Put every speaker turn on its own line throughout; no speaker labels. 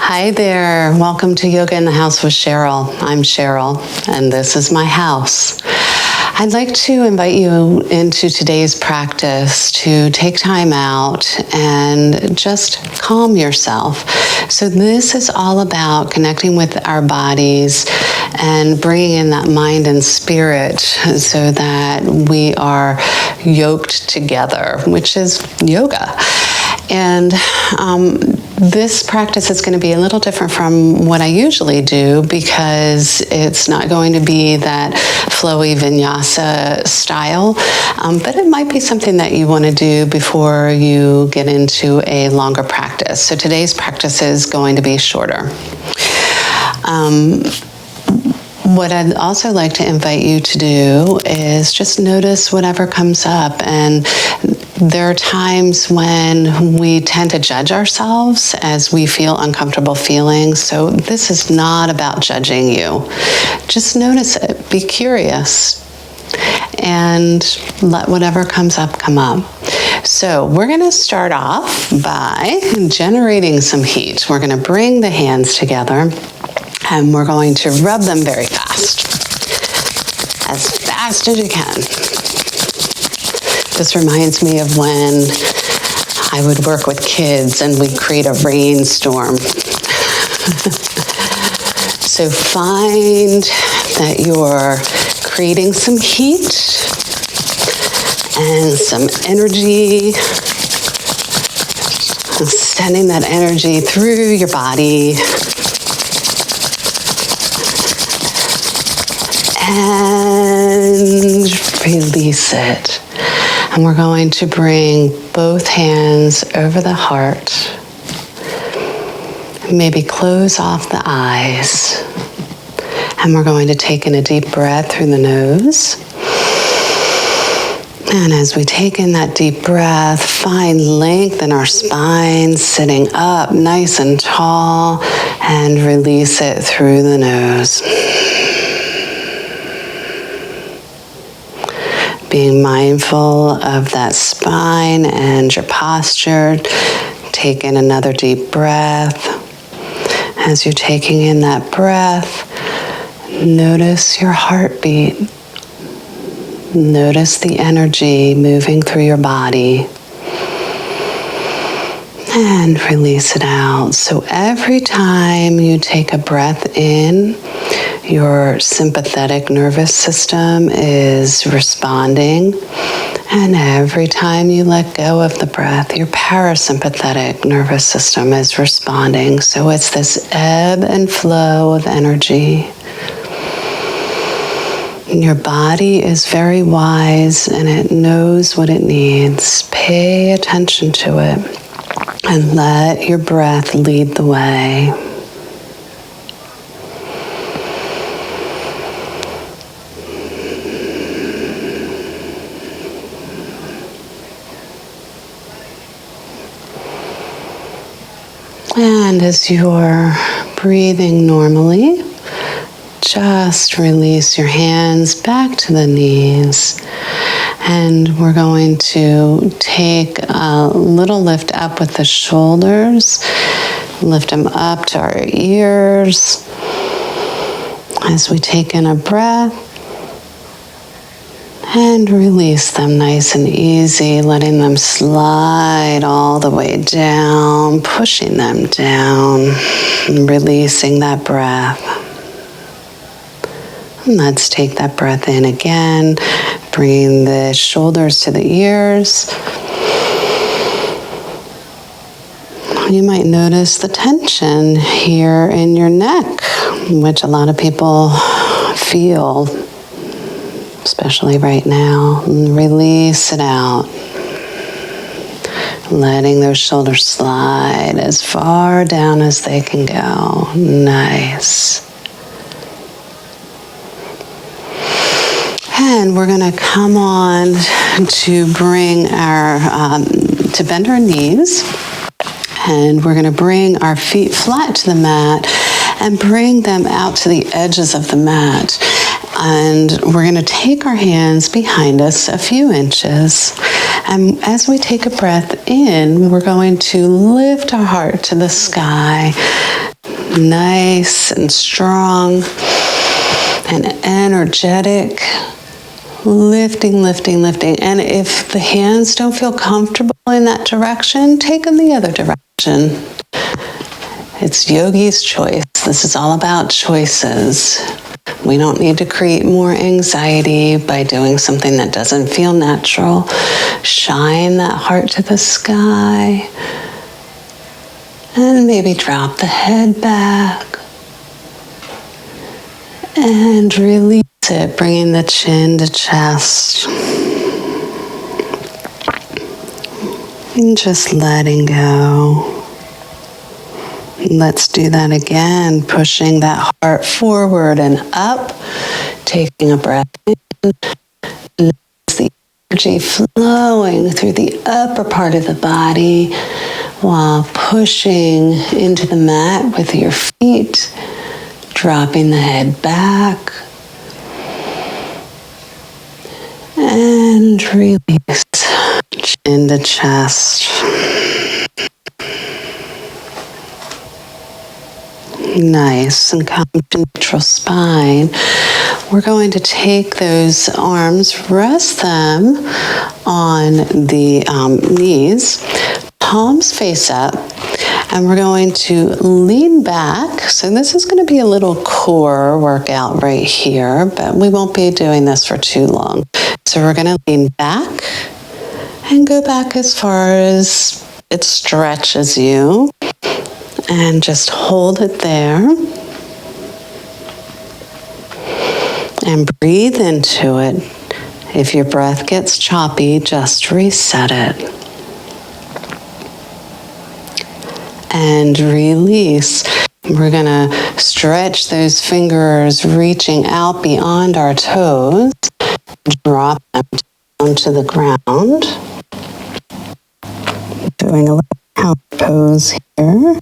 Hi there. Welcome to Yoga in the House with Cheryl. I'm Cheryl, and this is my house. I'd like to invite you into today's practice to take time out and just calm yourself. So this is all about connecting with our bodies and bringing in that mind and spirit so that we are yoked together, which is yoga. And this practice is going to be a little different from what I usually do because it's not going to be that flowy vinyasa style, but it might be something that you want to do before you get into a longer practice. So today's practice is going to be shorter. What I'd also like to invite you to do is just notice whatever comes up. And there are times when we tend to judge ourselves as we feel uncomfortable feelings. So this is not about judging you. Just notice it, be curious, and let whatever comes up come up. So we're going to start off by generating some heat. We're going to bring the hands together and we're going to rub them very fast as you can. This reminds me of when I would work with kids and we'd create a rainstorm. So find that you're creating some heat and some energy, sending that energy through your body. And release it. And we're going to bring both hands over the heart. Maybe close off the eyes. And we're going to take in a deep breath through the nose. And as we take in that deep breath, find length in our spine, sitting up nice and tall, and release it through the nose. Being mindful of that spine and your posture. Take in another deep breath. As you're taking in that breath, notice your heartbeat. Notice the energy moving through your body. And release it out. So every time you take a breath in, your sympathetic nervous system is responding. And every time you let go of the breath, your parasympathetic nervous system is responding. So it's this ebb and flow of energy. And your body is very wise and it knows what it needs. Pay attention to it and let your breath lead the way. And as you're breathing normally, just release your hands back to the knees. And we're going to take a little lift up with the shoulders, lift them up to our ears. As we take in a breath, and release them nice and easy, letting them slide all the way down, pushing them down, and releasing that breath. And let's take that breath in again, bringing the shoulders to the ears. You might notice the tension here in your neck, which a lot of people feel, especially right now. And release it out. Letting those shoulders slide as far down as they can go. Nice. And we're going to come on to bring to bend our knees. And we're going to bring our feet flat to the mat and bring them out to the edges of the mat. And we're going to take our hands behind us a few inches And as we take a breath in, we're going to lift our heart to the sky, nice and strong and energetic. Lifting, lifting, lifting. And if the hands don't feel comfortable in that direction, take them the other direction. It's yogi's choice. This is all about choices. We don't need to create more anxiety by doing something that doesn't feel natural. Shine that heart to the sky. And maybe drop the head back. And release it, bringing the chin to chest. And just letting go. Let's do that again, pushing that heart forward and up, taking a breath in. The energy flowing through the upper part of the body while pushing into the mat with your feet, dropping the head back. And release, chin to chest. Nice, and come to neutral spine. We're going to take those arms, rest them on the knees, palms face up, and we're going to lean back. So this is going to be a little core workout right here, but we won't be doing this for too long. So we're going to lean back and go back as far as it stretches you. And just hold it there. And breathe into it. If your breath gets choppy, just reset it. And release. We're going to stretch those fingers, reaching out beyond our toes. Drop them down to the ground. Doing a little counter pose here.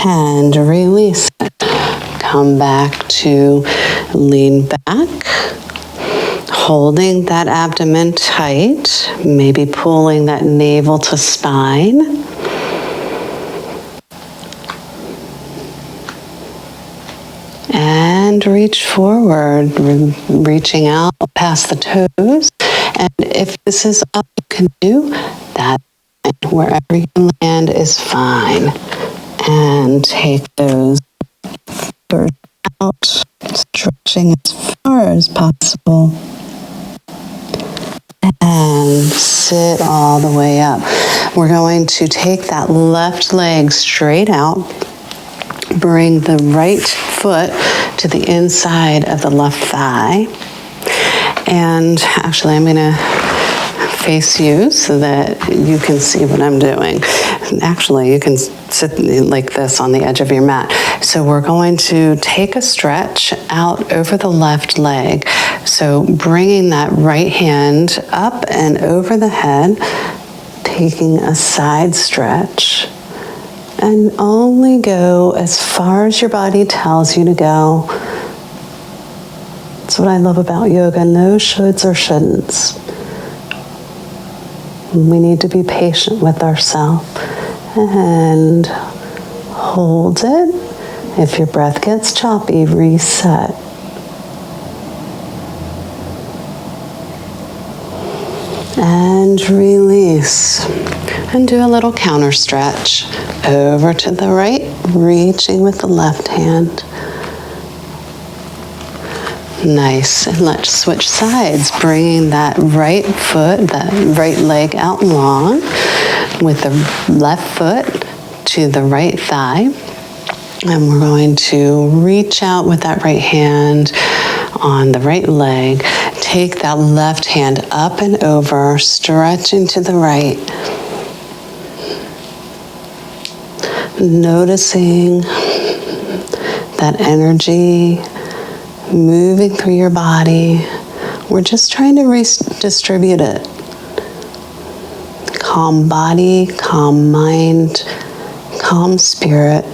And release it. Come back to lean back, holding that abdomen tight, maybe pulling that navel to spine. And reach forward, reaching out past the toes. And if this is all you can do, that wherever you land is fine. And take those fingers out, stretching as far as possible. And sit all the way up. We're going to take that left leg straight out. Bring the right foot to the inside of the left thigh. And actually, I'm going to face you so that you can see what I'm doing. Actually, you can sit like this on the edge of your mat. So we're going to take a stretch out over the left leg. So bringing that right hand up and over the head, taking a side stretch, and only go as far as your body tells you to go. That's what I love about yoga. No shoulds or shouldn'ts. We need to be patient with ourselves. And hold it. If your breath gets choppy, reset. And release. And do a little counter stretch. Over to the right, reaching with the left hand. Nice. And let's switch sides, bringing that right foot, that right leg out long with the left foot to the right thigh. And we're going to reach out with that right hand on the right leg. Take that left hand up and over, stretching to the right. Noticing that energy moving through your body. We're just trying to redistribute it. Calm body, calm mind, calm spirit.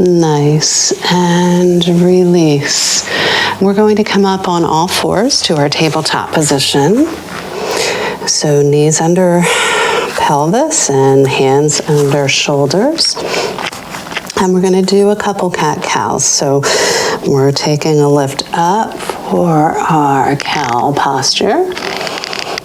Nice. And release. We're going to come up on all fours to our tabletop position. So knees under pelvis and hands under shoulders. And we're going to do a couple cat-cows. So we're taking a lift up for our cow posture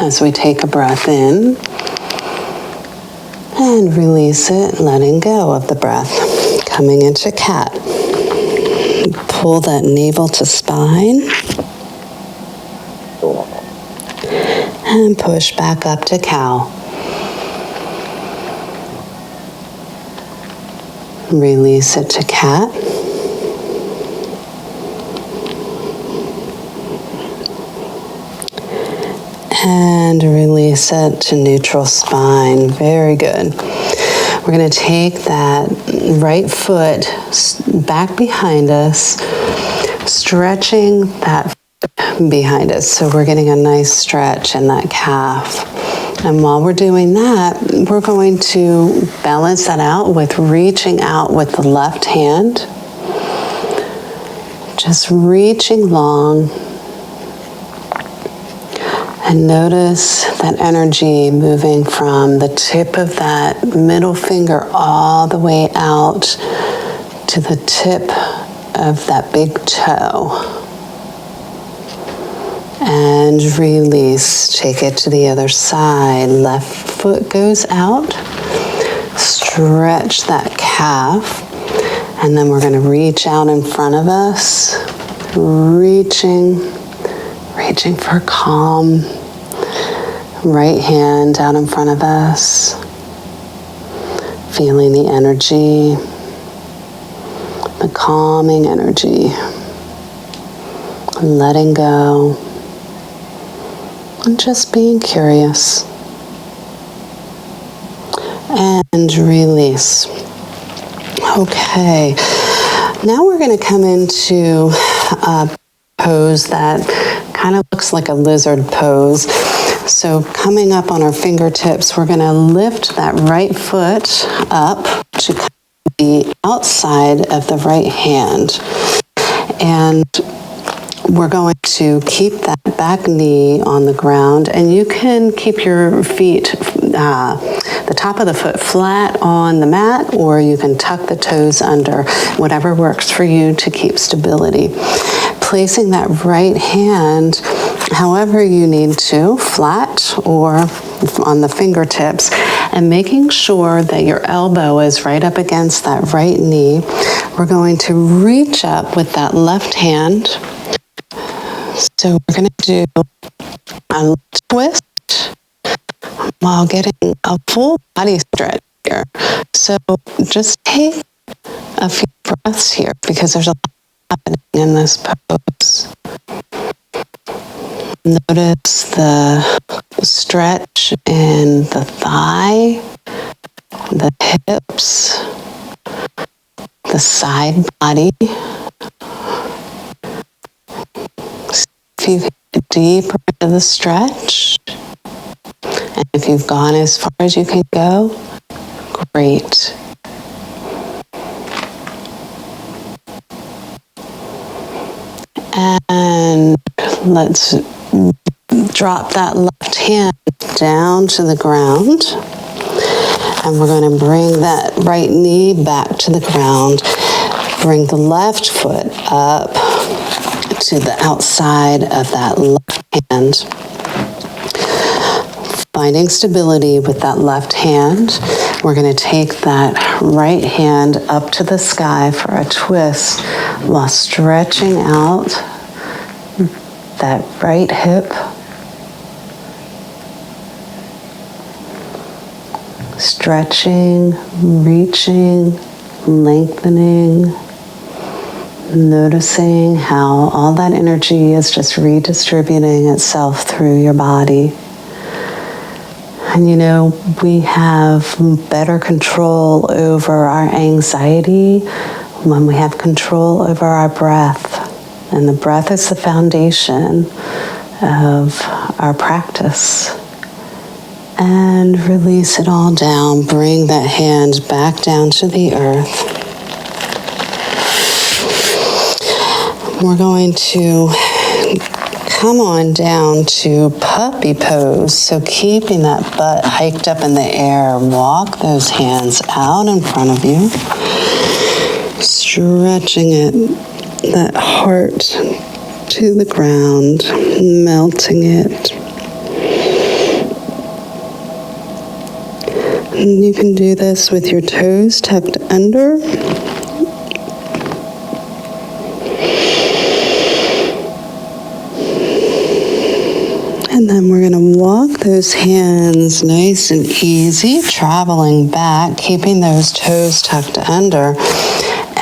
as we take a breath in and release it, letting go of the breath. Coming into cat. Pull that navel to spine. And push back up to cow. Release it to cat. And release it to neutral spine. Very good. We're going to take that right foot back behind us, stretching that foot behind us. So we're getting a nice stretch in that calf. And while we're doing that, we're going to balance that out with reaching out with the left hand. Just reaching long. And notice that energy moving from the tip of that middle finger all the way out to the tip of that big toe. And release. Take it to the other side. Left foot goes out. Stretch that calf. And then we're going to reach out in front of us. Reaching for calm. Right hand out in front of us. Feeling the energy. The calming energy. Letting go. And just being curious. And release. Okay. Now we're going to come into a pose that kind of looks like a lizard pose. So coming up on our fingertips, we're going to lift that right foot up to the outside of the right hand. And we're going to keep that back knee on the ground, and you can keep your feet, the top of the foot flat on the mat, or you can tuck the toes under, whatever works for you to keep stability. Placing that right hand however you need to, flat or on the fingertips, and making sure that your elbow is right up against that right knee. We're going to reach up with that left hand. So we're going to do a twist while getting a full body stretch here. So just take a few breaths here because there's a lot happening in this pose. Notice the stretch in the thigh, the hips, the side body. If you get deeper into the stretch, and if you've gone as far as you can go, great. And let's drop that left hand down to the ground. And we're going to bring that right knee back to the ground. Bring the left foot up to the outside of that left hand. Finding stability with that left hand. We're going to take that right hand up to the sky for a twist while stretching out that right hip. Stretching, reaching, lengthening, noticing how all that energy is just redistributing itself through your body. And you know, we have better control over our anxiety when we have control over our breath. And the breath is the foundation of our practice. And release it all down. Bring that hand back down to the earth. we're going to come on down to puppy pose. So keeping that butt hiked up in the air, walk those hands out in front of you, stretching it, that heart to the ground, melting it. And you can do this with your toes tucked under. And then we're going to walk those hands nice and easy, traveling back, keeping those toes tucked under.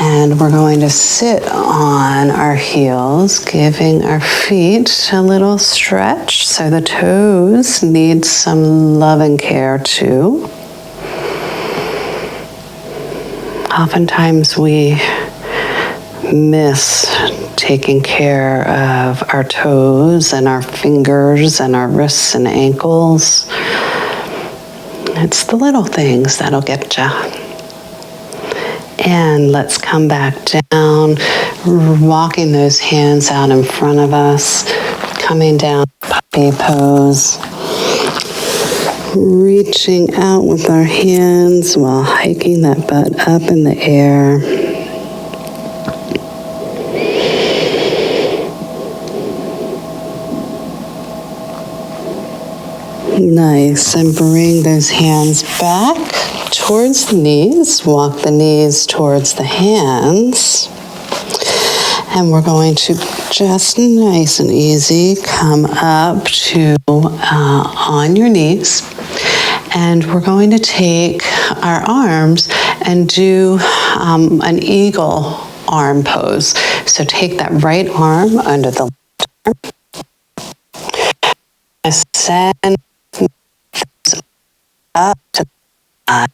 And we're going to sit on our heels, giving our feet a little stretch. So the toes need some loving care too. Oftentimes we miss taking care of our toes and our fingers and our wrists and ankles. It's the little things that'll get you. And let's come back down, walking those hands out in front of us, coming down puppy pose, reaching out with our hands while hiking that butt up in the air. Nice, and bring those hands back towards the knees. Walk the knees towards the hands. And we're going to just nice and easy come up to on your knees. And we're going to take our arms and do an eagle arm pose. So take that right arm under the left arm. Ascend up to the side.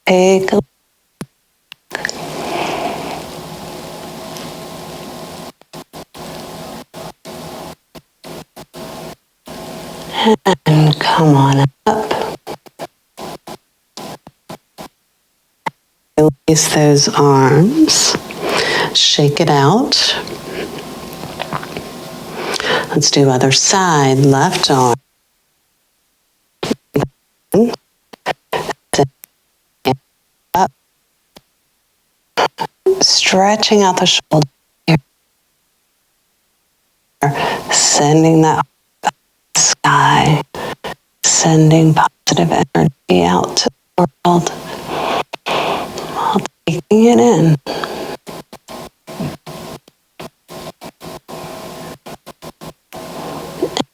Take a look. And come on up. Release those arms. Shake it out. Let's do other side. Left arm. Up. Stretching out the shoulder. Sending that sky, sending positive energy out to the world while taking it in.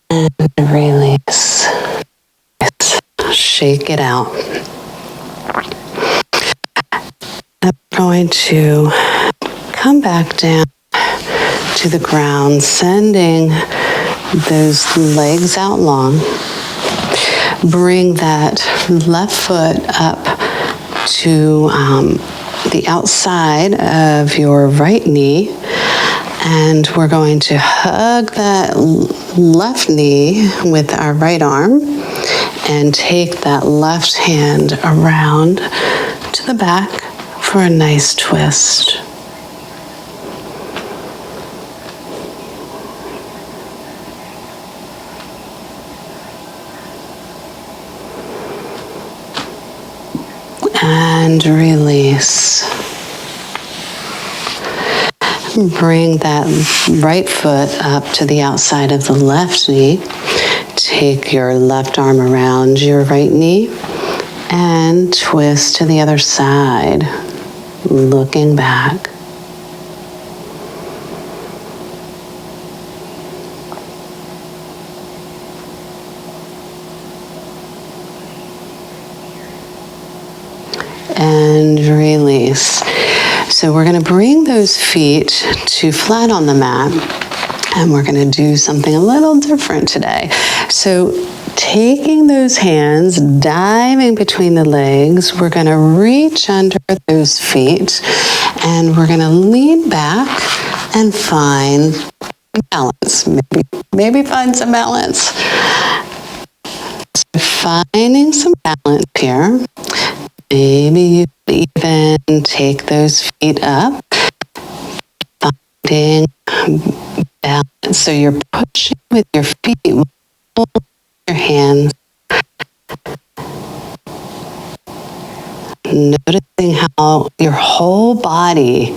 And release. Shake it out. I'm going to come back down to the ground, sending those legs out long. Bring that left foot up to the outside of your right knee. And we're going to hug that left knee with our right arm and take that left hand around to the back for a nice twist. And release. Bring that right foot up to the outside of the left knee. Take your left arm around your right knee and twist to the other side, looking back. And release. So we're going to bring those feet to flat on the mat, and we're going to do something a little different today. So taking those hands, diving between the legs, we're going to reach under those feet, and we're going to lean back and find balance. Maybe find some balance. So finding some balance here. Maybe you even take those feet up balance. So you're pushing with your feet, with your hands, noticing how your whole body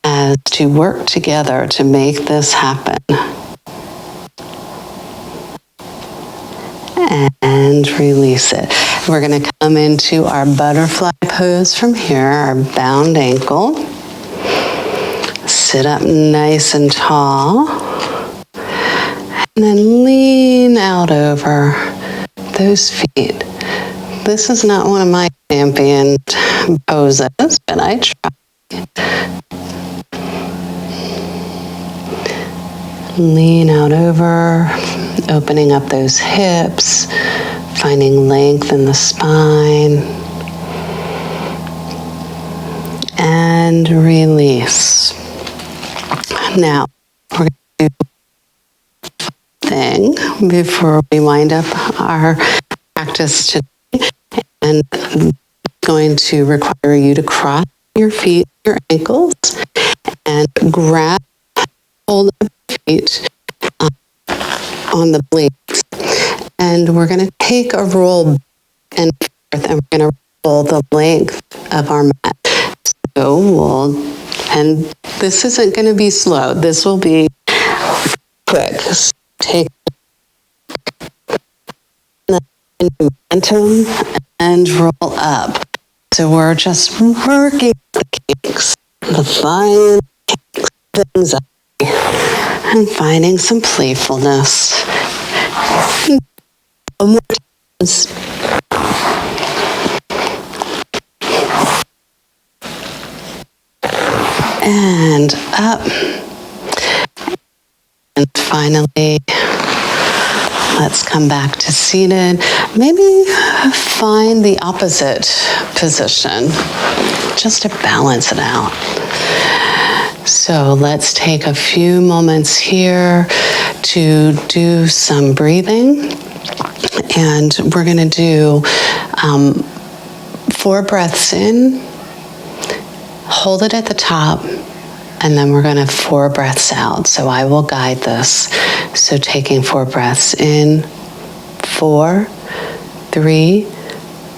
has to work together to make this happen. And release it. We're going to come into our butterfly pose from here, our bound ankle. Sit up nice and tall. And then lean out over those feet. This is not one of my champion poses, but I try. Lean out over, opening up those hips, finding length in the spine, and release. Now, we're going to do a thing before we wind up our practice today, and it's going to require you to cross your feet, your ankles, and grab hold of your feet on the blades. And we're going to take a roll back and forth, and we're going to roll the length of our mat. So and this isn't going to be slow. This will be quick. So take the momentum and roll up. So we're just working the kinks, the fine kinks, anxiety, and finding some playfulness. One more time. And up. And finally, let's come back to seated. Maybe find the opposite position, just to balance it out. So let's take a few moments here to do some breathing. And we're going to do 4 breaths in, hold it at the top, and then we're going to 4 breaths out. So I will guide this. So taking 4 breaths in, 4, 3,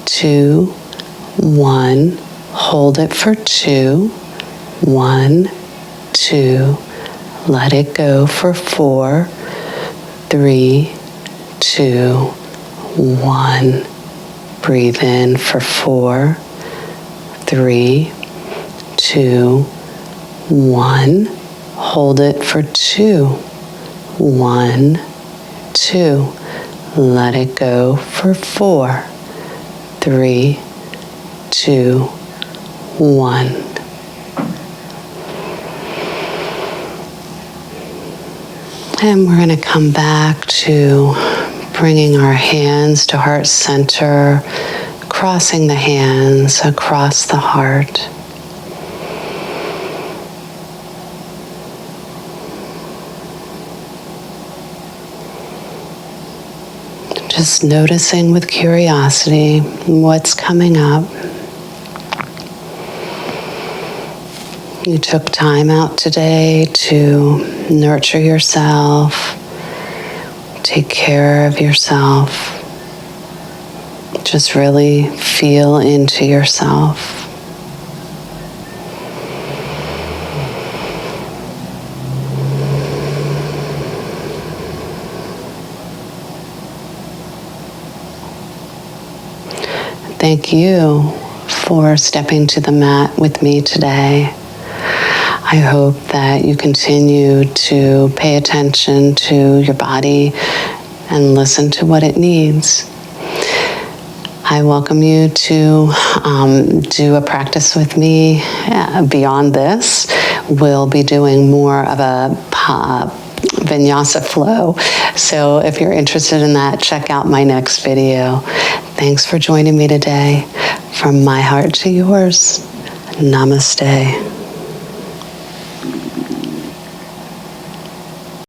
2, 1. Hold it for 2, 1, 2. Let it go for 4, 3, 2, 1. Breathe in for 4, 3, 2, 1. Hold it for 2, 1, 2. Let it go for 4, 3, 2, 1. And we're going to come back to bringing our hands to heart center, crossing the hands across the heart. Just noticing with curiosity what's coming up. You took time out today to nurture yourself, take care of yourself. Just really feel into yourself. Thank you for stepping to the mat with me today. I hope that you continue to pay attention to your body and listen to what it needs. I welcome you to do a practice with me beyond this. We'll be doing more of a vinyasa flow. So if you're interested in that, check out my next video. Thanks for joining me today. From my heart to yours, namaste.